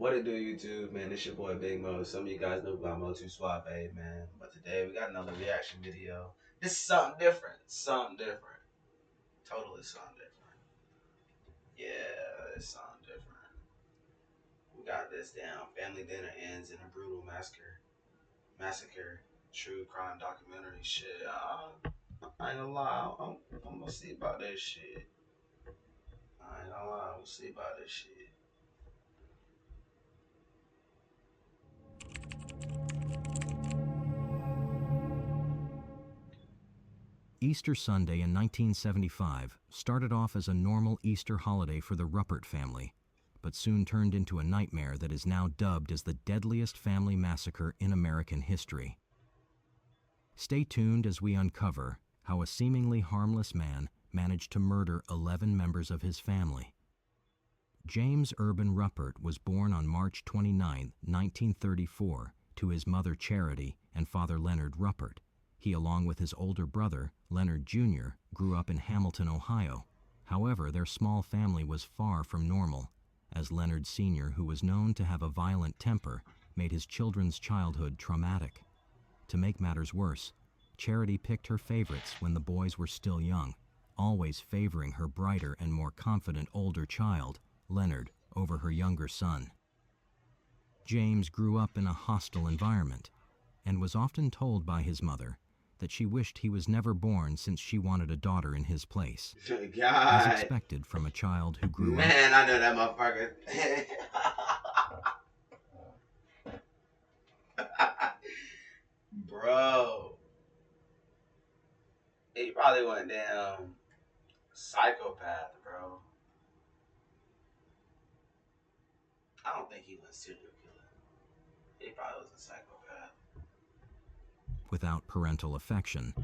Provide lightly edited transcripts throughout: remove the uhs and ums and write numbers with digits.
What it do, YouTube, man? It's your boy Big Mo. Some of you guys know about Mo 2 Suave, man. But today we got another reaction video. This is something different. Something different. Totally something different. Yeah, it's something different. We got this down. Family dinner ends in a brutal massacre. Massacre. True crime documentary shit. I ain't gonna lie. I'm gonna see about this shit. I ain't gonna lie. We'll see about this shit. Easter Sunday in 1975 started off as a normal Easter holiday for the Ruppert family, but soon turned into a nightmare that is now dubbed as the deadliest family massacre in American history. Stay tuned as we uncover how a seemingly harmless man managed to murder 11 members of his family. James Urban Ruppert was born on March 29, 1934, to his mother Charity and father Leonard Ruppert. He, along with his older brother, Leonard Jr., grew up in Hamilton, Ohio. However, their small family was far from normal, as Leonard Sr., who was known to have a violent temper, made his children's childhood traumatic. To make matters worse, Charity picked her favorites when the boys were still young, always favoring her brighter and more confident older child, Leonard, over her younger son. James grew up in a hostile environment and was often told by his mother that she wished he was never born since she wanted a daughter in his place. As God. expected from a child who grew up. Man, I know that motherfucker. Bro. He probably went down psychopath, bro. I don't think he went serial killer. He probably was a psychopath. Without parental affection.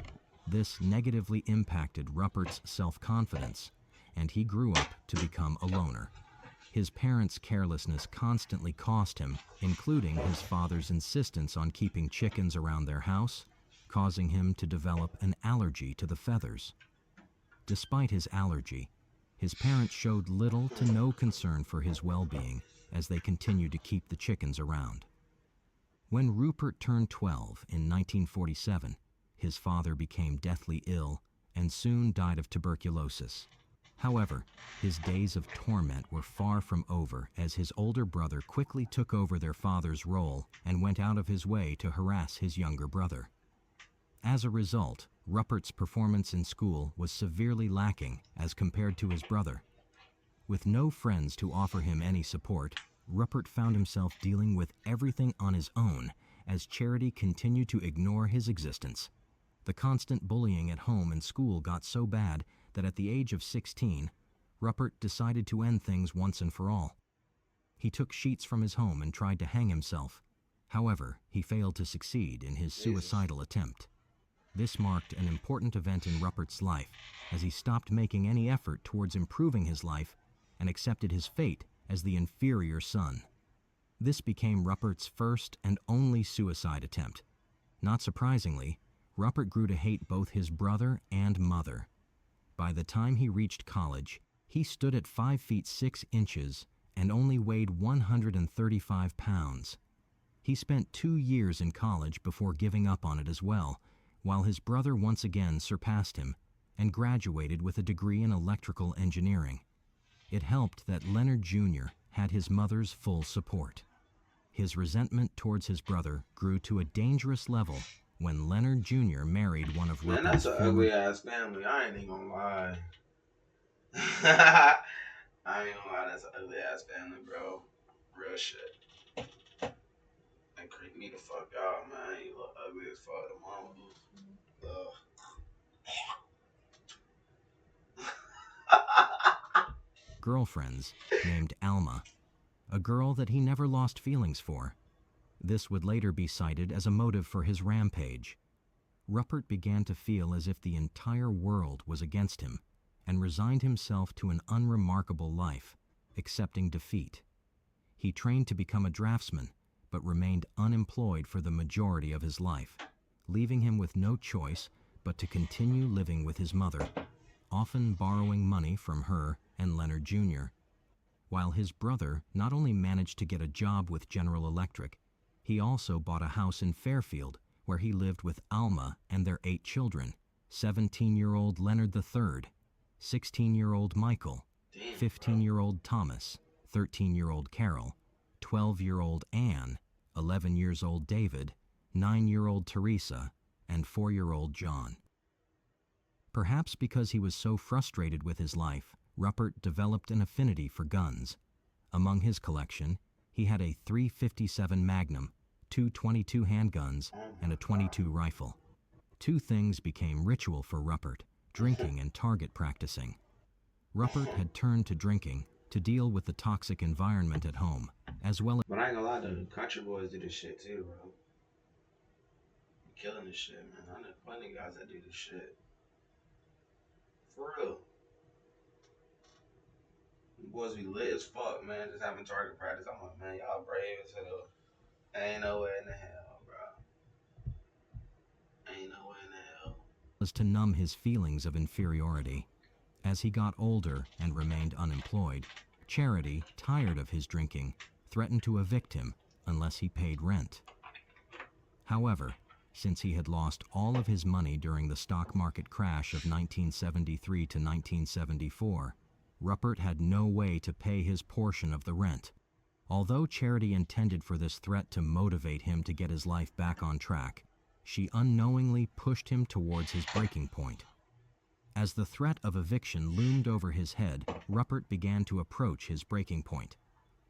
This negatively impacted Ruppert's self-confidence, and he grew up to become a loner. His parents' carelessness constantly cost him, including his father's insistence on keeping chickens around their house, causing him to develop an allergy to the feathers. Despite his allergy, his parents showed little to no concern for his well-being as they continued to keep the chickens around. When Rupert turned 12 in 1947, his father became deathly ill and soon died of tuberculosis. However, his days of torment were far from over as his older brother quickly took over their father's role and went out of his way to harass his younger brother. As a result, Ruppert's performance in school was severely lacking as compared to his brother. With no friends to offer him any support, Ruppert found himself dealing with everything on his own as Charity continued to ignore his existence. The constant bullying at home and school got so bad that at the age of 16, Ruppert decided to end things once and for all. He took sheets from his home and tried to hang himself. However, he failed to succeed in his suicidal attempt. This marked an important event in Ruppert's life as he stopped making any effort towards improving his life and accepted his fate as the inferior son. This became Ruppert's first and only suicide attempt. Not surprisingly, Ruppert grew to hate both his brother and mother. By the time he reached college, he stood at 5 feet 6 inches and only weighed 135 pounds. He spent 2 years in college before giving up on it as well, while his brother once again surpassed him and graduated with a degree in electrical engineering. It helped that Leonard Jr. had his mother's full support. His resentment towards his brother grew to a dangerous level when Leonard Jr. married one of Man, Ruppert's that's an former... ugly ass family. I ain't even gonna lie. I ain't gonna lie, that's an ugly ass family, bro. Real shit. That creep me the fuck out, man. You look ugly as fuck. The mama. girlfriends named Alma, a girl that he never lost feelings for. This would later be cited as a motive for his rampage. Ruppert began to feel as if the entire world was against him and resigned himself to an unremarkable life, accepting defeat. He trained to become a draftsman, but remained unemployed for the majority of his life, leaving him with no choice but to continue living with his mother, often borrowing money from her and Leonard Jr. while his brother not only managed to get a job with General Electric, he also bought a house in Fairfield where he lived with Alma and their 8 children: 17-year-old Leonard III, 16-year-old Michael, Damn, bro. 15-year-old Thomas, 13-year-old Carol, 12-year-old Anne, 11 years old David, 9-year-old Teresa, and 4-year-old John. Perhaps because he was so frustrated with his life, Ruppert developed an affinity for guns. Among his collection, he had a .357 Magnum, 2 .22 handguns, Oh and my a .22 rifle. 2 things became ritual for Ruppert: god. drinking and target practicing. Ruppert had turned to drinking to deal with the toxic environment at home, as well But I ain't gonna lie though, country boys do this shit too, bro. Killing this shit, man. I know plenty of guys that do this shit. For real. Them boys be lit as fuck, man. Just having target practice. I'm like, man, y'all brave as hell. Ain't no way in the hell, bro. Ain't no way in the hell. as to numb his feelings of inferiority. As he got older and remained unemployed, Charity, tired of his drinking, threatened to evict him unless he paid rent. However, since he had lost all of his money during the stock market crash of 1973 to 1974, Ruppert had no way to pay his portion of the rent. Although Charity intended for this threat to motivate him to get his life back on track, she unknowingly pushed him towards his breaking point. As the threat of eviction loomed over his head, Ruppert began to approach his breaking point.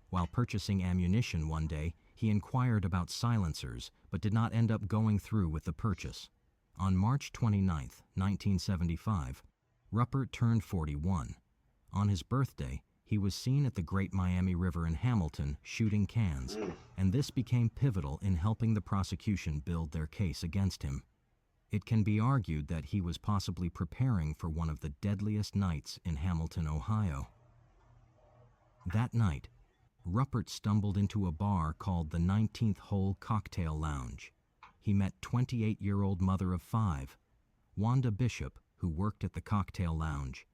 While purchasing ammunition one day, he inquired about silencers, but did not end up going through with the purchase. On March 29, 1975, Ruppert turned 41. On his birthday, he was seen at the Great Miami River in Hamilton shooting cans, and this became pivotal in helping the prosecution build their case against him. It can be argued that he was possibly preparing for one of the deadliest nights in Hamilton, Ohio. That night, Ruppert stumbled into a bar called the 19th Hole Cocktail Lounge. He met 28-year-old mother of 5, Wanda Bishop, who worked at the cocktail lounge,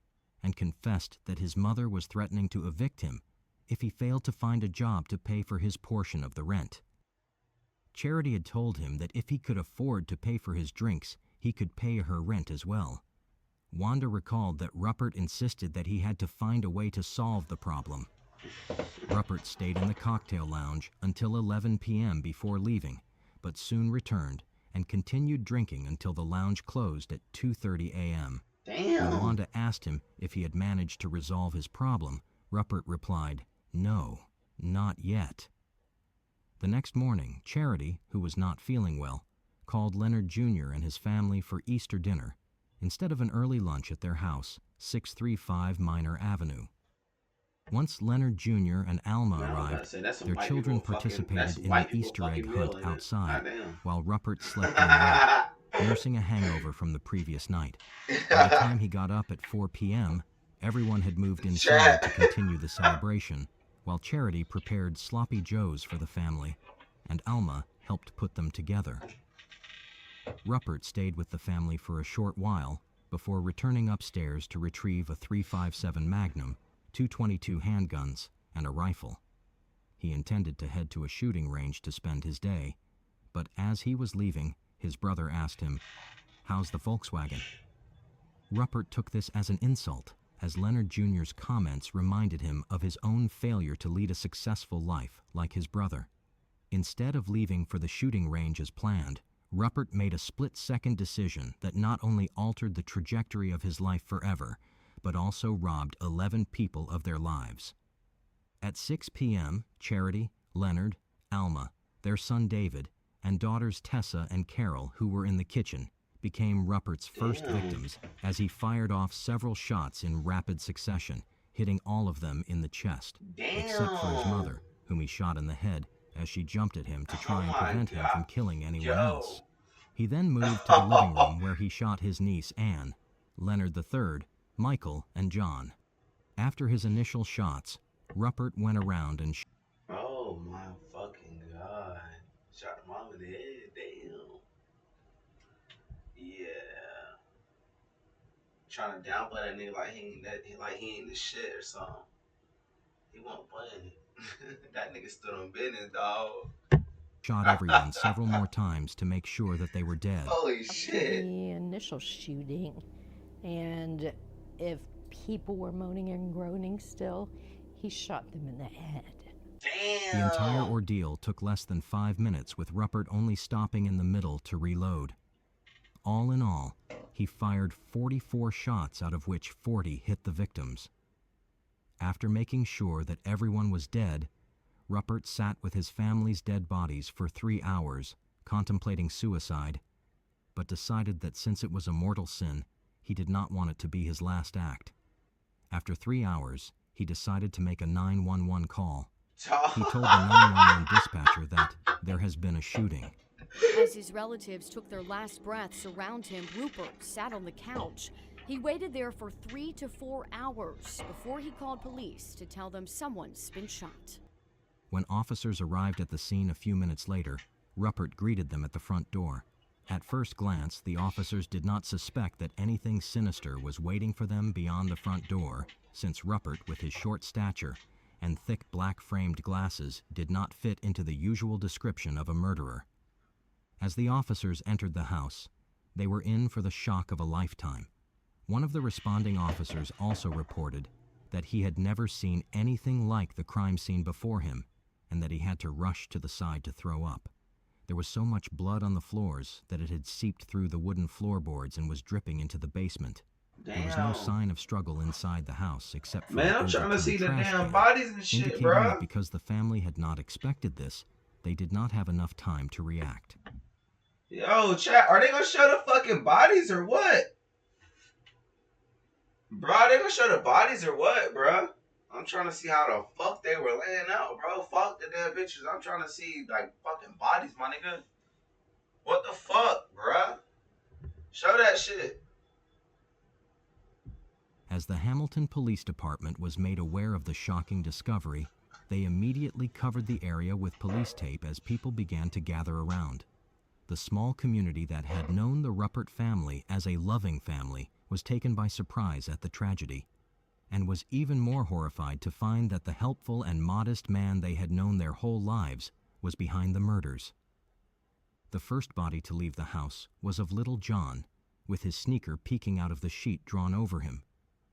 and confessed that his mother was threatening to evict him if he failed to find a job to pay for his portion of the rent. Charity had told him that if he could afford to pay for his drinks, he could pay her rent as well. Wanda recalled that Ruppert insisted that he had to find a way to solve the problem. Ruppert stayed in the cocktail lounge until 11 p.m. before leaving, but soon returned and continued drinking until the lounge closed at 2:30 a.m. When Damn. Wanda asked him if he had managed to resolve his problem, Ruppert replied, "No, not yet." The next morning, Charity, who was not feeling well, called Leonard Jr. and his family for Easter dinner instead of an early lunch at their house, 635 Minor Avenue. Once Leonard Jr. and Alma Man, I was about to arrived, say that's some their white children people fucking. That's participated in an white people Easter egg fucking hunt meal, ain't it? outside Goddamn. while Ruppert slept in late, nursing a hangover from the previous night. By the time he got up at 4 p.m., everyone had moved inside to Chat. continue the celebration, while Charity prepared sloppy joes for the family, and Alma helped put them together. Ruppert stayed with the family for a short while before returning upstairs to retrieve a .357 Magnum, 2 .22 handguns, and a rifle. He intended to head to a shooting range to spend his day, but as he was leaving, his brother asked him, "How's the Volkswagen?" Ruppert took this as an insult, as Leonard Jr.'s comments reminded him of his own failure to lead a successful life like his brother. Instead of leaving for the shooting range as planned, Ruppert made a split-second decision that not only altered the trajectory of his life forever, but also robbed 11 people of their lives. At 6 p.m., Charity, Leonard, Alma, their son David, and daughters Tessa and Carol, who were in the kitchen, became Ruppert's first Damn. victims as he fired off several shots in rapid succession, hitting all of them in the chest, except for his Damn. mother, whom he shot in the head as she jumped at him to Oh try and my prevent him from god. killing anyone else. Yo. He then moved to the living room where he shot his niece Anne, Leonard III, Michael, and John. After his initial shots, Ruppert went around and Oh my fucking god. Shot the mom in the head. Damn. Yeah. Trying to downplay that nigga like he ain't the shit or something. He won't playing. That nigga stood on business, dog. Shot everyone several more times to make sure that they were dead. Holy shit. The initial shooting, and if people were moaning and groaning still, he shot them in the head. Damn. The entire ordeal took less than 5 minutes, with Ruppert only stopping in the middle to reload. All in all, he fired 44 shots, out of which 40 hit the victims. After making sure that everyone was dead, Ruppert sat with his family's dead bodies for 3 hours, contemplating suicide, but decided that since it was a mortal sin, he did not want it to be his last act. After 3 hours, he decided to make a 911 call. He told the 911 dispatcher that there has been a shooting. As his relatives took their last breaths around him, Rupert sat on the couch. He waited there for 3 to 4 hours before he called police to tell them someone's been shot. When officers arrived at the scene a few minutes later, Ruppert greeted them at the front door. At first glance, the officers did not suspect that anything sinister was waiting for them beyond the front door, since Ruppert, with his short stature and thick black-framed glasses, did not fit into the usual description of a murderer. As the officers entered the house, they were in for the shock of a lifetime. One of the responding officers also reported that he had never seen anything like the crime scene before him, and that he had to rush to the side to throw up. There was so much blood on the floors that it had seeped through the wooden floorboards and was dripping into the basement. Damn. There was no sign of struggle inside the house except for Man, I'm trying to see the trash damn can, bodies and shit, indicating bro. that because the family had not expected this, they did not have enough time to react. Yo, chat, are they gonna show the fucking bodies or what? Bro, they gonna show the bodies or what, bro? I'm trying to see how the fuck they were laying out, bro. Fuck the dead bitches. I'm trying to see, like, fucking bodies, my nigga. What the fuck, bro? Show that shit. As the Hamilton Police Department was made aware of the shocking discovery, they immediately covered the area with police tape as people began to gather around. The small community that had known the Ruppert family as a loving family was taken by surprise at the tragedy, and was even more horrified to find that the helpful and modest man they had known their whole lives was behind the murders. The first body to leave the house was of little John, with his sneaker peeking out of the sheet drawn over him.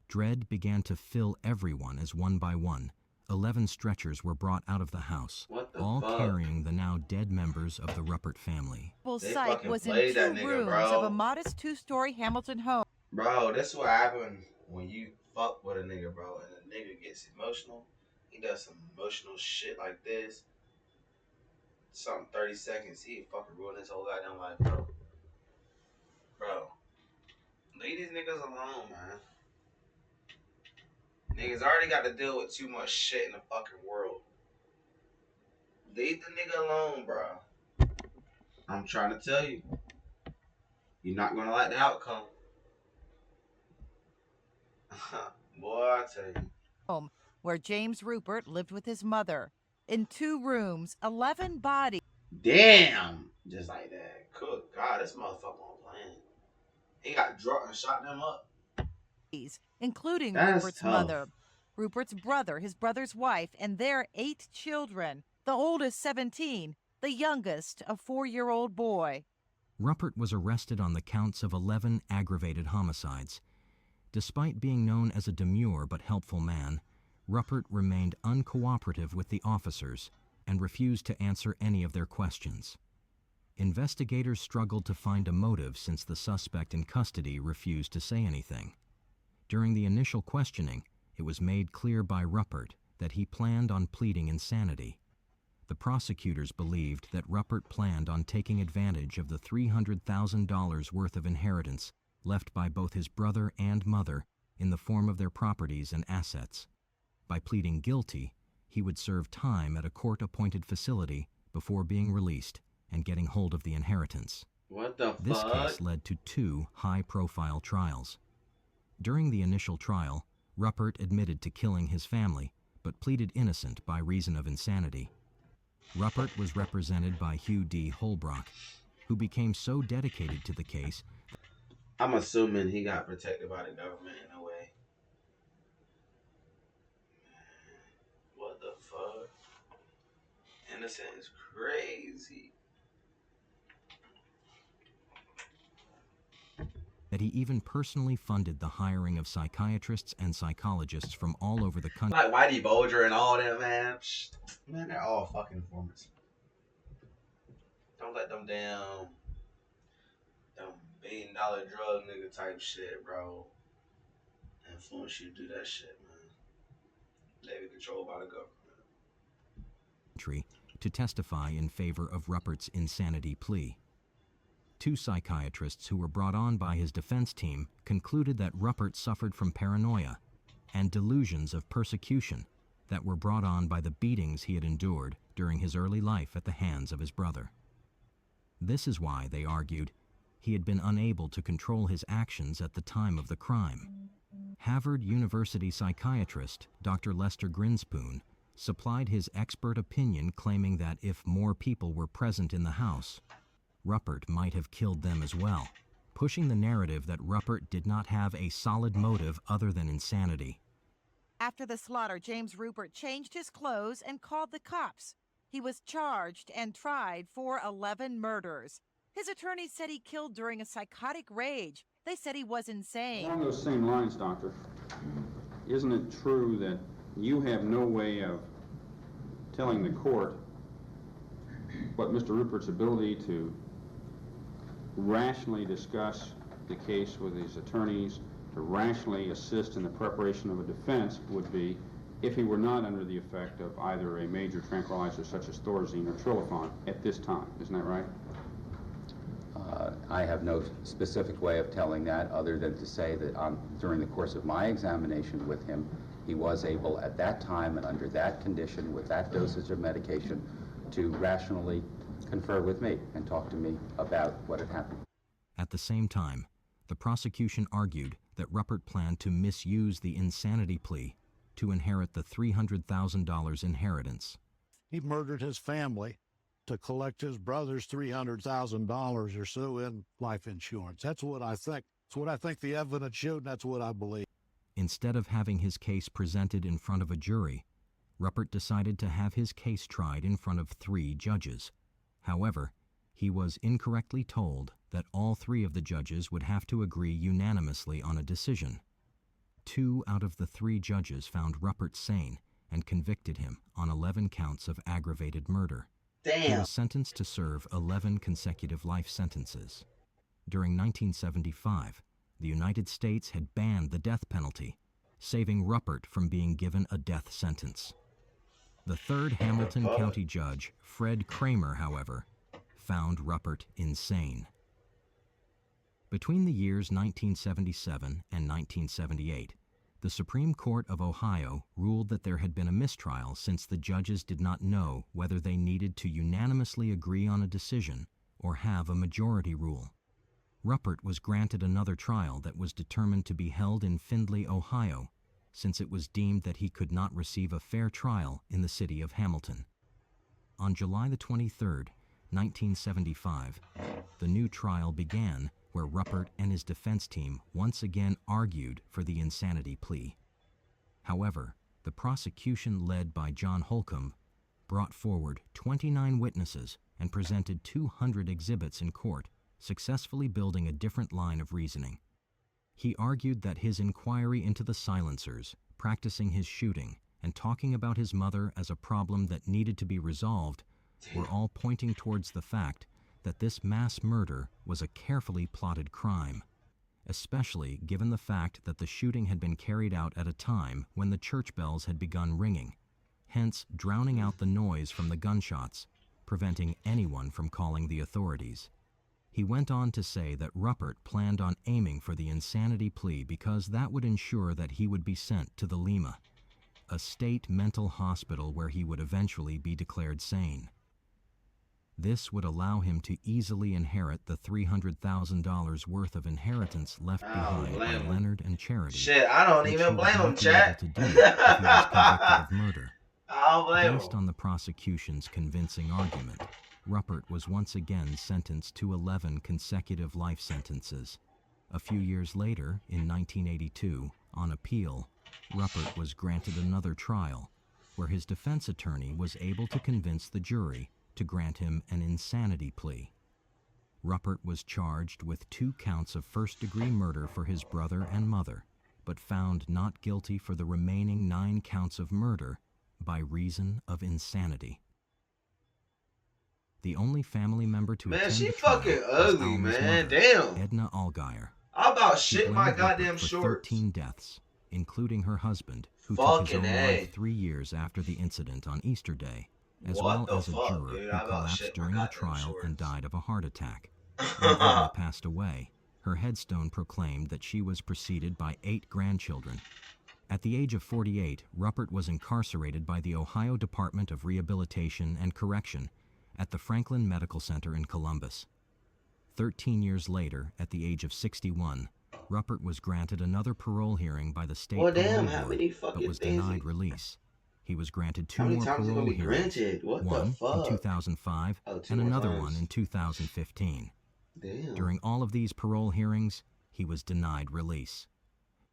Dread began to fill everyone as one by one, 11 stretchers were brought out of the house, all carrying the now dead members of the Ruppert family. The site was in 2 rooms of a modest 2-story Hamilton home. Bro, that's what happened when you fuck with a nigga, bro, and a nigga gets emotional. He does some emotional shit like this. Something 30 seconds, he fucking ruin his whole goddamn life, bro. Bro, leave these niggas alone, man. Niggas already got to deal with too much shit in the fucking world. Leave the nigga alone, bro. I'm trying to tell you. You're not gonna like the outcome. Boy, I tell you. Home where James Rupert lived with his mother. In 2 rooms, 11 bodies. Damn! Just like that. Good God, this motherfucker on playing. He got drunk and shot them up. Including That's Rupert's tough. mother, Rupert's brother, his brother's wife, and their 8 children. The oldest 17, the youngest a 4-year-old boy. Ruppert was arrested on the counts of 11 aggravated homicides. Despite being known as a demure but helpful man, Ruppert remained uncooperative with the officers and refused to answer any of their questions. Investigators struggled to find a motive since the suspect in custody refused to say anything. During the initial questioning, it was made clear by Ruppert that he planned on pleading insanity. The prosecutors believed that Ruppert planned on taking advantage of the $300,000 worth of inheritance left by both his brother and mother in the form of their properties and assets. By pleading guilty, he would serve time at a court-appointed facility before being released and getting hold of the inheritance. What the fuck? This case led to 2 high-profile trials. During the initial trial, Ruppert admitted to killing his family, but pleaded innocent by reason of insanity. Ruppert was represented by Hugh D. Holbrook, who became so dedicated to the case. I'm assuming he got protected by the government in a way. innocent is crazy. That he even personally funded the hiring of psychiatrists and psychologists from all over the country. Like Whitey Bulger and all that, man. Man, they're all fucking informants. Don't let them $1 billion drug nigga type shit, bro, influence you to do that shit, man. They be controlled by the government. To testify in favor of Ruppert's insanity plea. 2 psychiatrists who were brought on by his defense team concluded that Ruppert suffered from paranoia and delusions of persecution that were brought on by the beatings he had endured during his early life at the hands of his brother. This is why, they argued, he had been unable to control his actions at the time of the crime. Harvard University psychiatrist Dr. Lester Grinspoon supplied his expert opinion, claiming that if more people were present in the house, Ruppert might have killed them as well, pushing the narrative that Ruppert did not have a solid motive other than insanity. After the slaughter, James Rupert changed his clothes and called the cops. He was charged and tried for 11 murders. His attorneys said he killed during a psychotic rage. They said he was insane. Along those same lines, Doctor, isn't it true that you have no way of telling the court what Mr. Rupert's ability to rationally discuss the case with his attorneys, to rationally assist in the preparation of a defense would be if he were not under the effect of either a major tranquilizer such as Thorazine or Trilofan at this time? Isn't that right? I have no specific way of telling that other than to say that during the course of my examination with him, he was able at that time and under that condition with that dosage of medication to rationally confer with me and talk to me about what had happened. At the same time, the prosecution argued that Ruppert planned to misuse the insanity plea to inherit the $300,000 inheritance. He murdered his family to collect his brother's $300,000 or so in life insurance. That's what I think. That's what I think the evidence showed, and that's what I believe. Instead of having his case presented in front of a jury, Ruppert decided to have his case tried in front of 3 judges. However, he was incorrectly told that all 3 of the judges would have to agree unanimously on a decision. 2 out of the 3 judges found Ruppert sane and convicted him on 11 counts of aggravated murder. Damn. He was sentenced to serve 11 consecutive life sentences. During 1975, the United States had banned the death penalty, saving Ruppert from being given a death sentence. The 3rd Hamilton County judge, Fred Kramer, however, found Ruppert insane. Between the years 1977 and 1978, the Supreme Court of Ohio ruled that there had been a mistrial since the judges did not know whether they needed to unanimously agree on a decision or have a majority rule. Ruppert was granted another trial that was determined to be held in Findlay, Ohio, since it was deemed that he could not receive a fair trial in the city of Hamilton. On July the 23rd, 1975, the new trial began, where Ruppert and his defense team once again argued for the insanity plea. However, the prosecution led by John Holcomb brought forward 29 witnesses and presented 200 exhibits in court, successfully building a different line of reasoning. He argued that his inquiry into the silencers, practicing his shooting, and talking about his mother as a problem that needed to be resolved were all pointing towards the fact that this mass murder was a carefully plotted crime, especially given the fact that the shooting had been carried out at a time when the church bells had begun ringing, hence drowning out the noise from the gunshots, preventing anyone from calling the authorities. He went on to say that Ruppert planned on aiming for the insanity plea because that would ensure that he would be sent to the Lima, a state mental hospital where he would eventually be declared sane. This would allow him to easily inherit the $300,000 worth of inheritance left behind by Leonard and Charity. Shit, I don't which even he blame would him, not be chat. able to do if he was convicted of murder. I don't blame Based him. on the prosecution's convincing argument, Ruppert was once again sentenced to 11 consecutive life sentences. A few years later, in 1982, on appeal, Ruppert was granted another trial, where his defense attorney was able to convince the jury to grant him an insanity plea. Ruppert was charged with 2 counts of first-degree murder for his brother and mother, but found not guilty for the remaining 9 counts of murder by reason of insanity. The only family member to Man, attend she the trial fucking was ugly, Alma's man. mother, Damn. Edna Allgaier. I about She shit my blamed goddamn Ruppert for shorts. 13 deaths, including her husband, who took his Fucking own A. life 3 years after the incident on Easter Day, as What well the as a fuck, juror dude? who I about collapsed shit my during the goddamn trial and shorts. died of a heart attack. When Edna passed away, her headstone proclaimed that she was preceded by 8 grandchildren. At the age of 48, Ruppert was incarcerated by the Ohio Department of Rehabilitation and Correction at the Franklin Medical Center in Columbus. 13 years later, at the age of 61, Ruppert was granted another parole hearing by the state Well, parole damn, how board, many but fucking was things? denied release. He was granted 2 How many more times is it parole gonna be hearings, granted? What the one in fuck? 2005 Oh, 2 and more another times. one in 2015. Damn. During all of these parole hearings, he was denied release.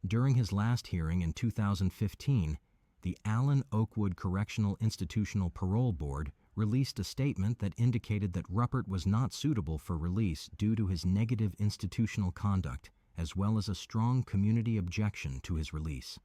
During his last hearing in 2015, the Allen Oakwood Correctional Institutional Parole Board released a statement that indicated that Ruppert was not suitable for release due to his negative institutional conduct, as well as a strong community objection to his release.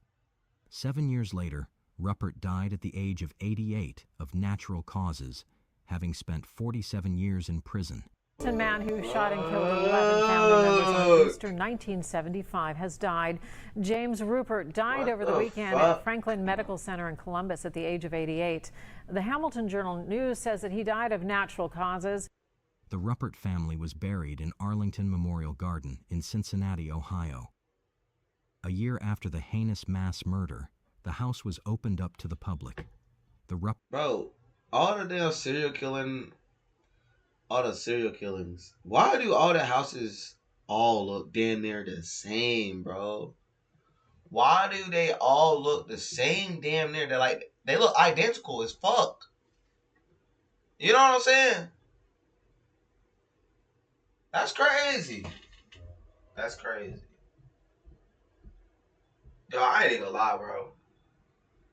7 years later, Ruppert died at the age of 88 of natural causes, having spent 47 years in prison. A man who shot and killed 11 family members on Easter 1975 has died. James Ruppert died over the weekend at Franklin Medical Center in Columbus at the age of 88. The Hamilton Journal-News says that he died of natural causes. The Ruppert family was buried in Arlington Memorial Garden in Cincinnati, Ohio. A year after the heinous mass murder, the house was opened up to the public. Bro, all the damn serial killings, why do all the houses all look damn near the same, bro? Why do they all look the same damn near? They look identical as fuck. You know what I'm saying? That's crazy. That's crazy. Yo, I ain't even gonna lie, bro.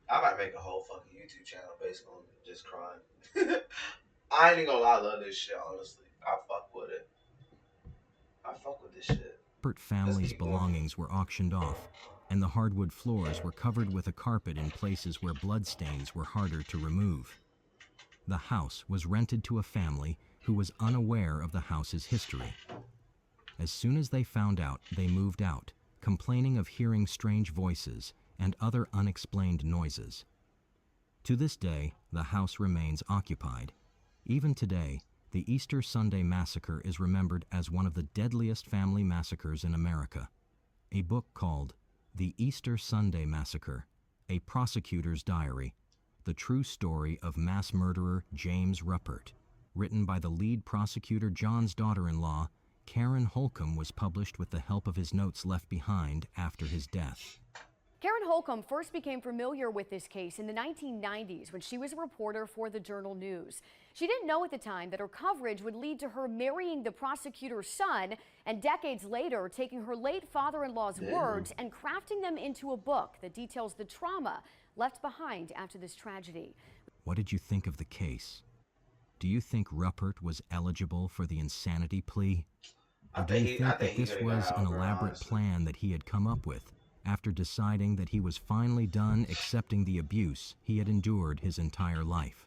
I might make a whole fucking YouTube channel based on just crying. I ain't even gonna lie, I love this shit, honestly. I fuck with it. I fuck with this shit. Ruppert family's belongings were auctioned off, and the hardwood floors were covered with a carpet in places where bloodstains were harder to remove. The house was rented to a family who was unaware of the house's history. As soon as they found out, they moved out, complaining of hearing strange voices and other unexplained noises. To this day, the house remains occupied. Even today, the Easter Sunday Massacre is remembered as one of the deadliest family massacres in America. A book called The Easter Sunday Massacre, A Prosecutor's Diary, The True Story of Mass Murderer James Ruppert, written by the lead prosecutor John's daughter-in-law, Karen Holcomb, was published with the help of his notes left behind after his death. Karen Holcomb first became familiar with this case in the 1990s when she was a reporter for the Journal-News. She didn't know at the time that her coverage would lead to her marrying the prosecutor's son and decades later taking her late father-in-law's words and crafting them into a book that details the trauma left behind after this tragedy. What did you think of the case? Do you think Ruppert was eligible for the insanity plea? Or do you think that this was an elaborate plan that he had come up with after deciding that he was finally done accepting the abuse he had endured his entire life?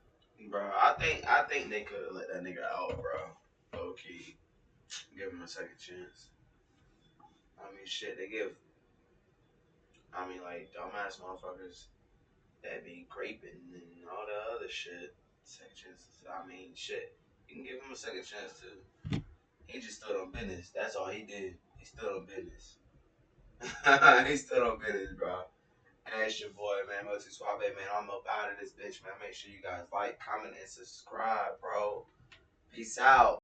Bro, I think they could have let that nigga out, bro. Low key. Give him a second chance. I mean, shit, like, dumbass motherfuckers that be graping and all the other shit. Second chances. I mean, shit. You can give him a second chance, too. He just stood on business. That's all he did. He stood on business. He stood on business, bro. And it's your boy, man. Mostly Suave, man. I'm up out of this bitch, man. Make sure you guys like, comment, and subscribe, bro. Peace out.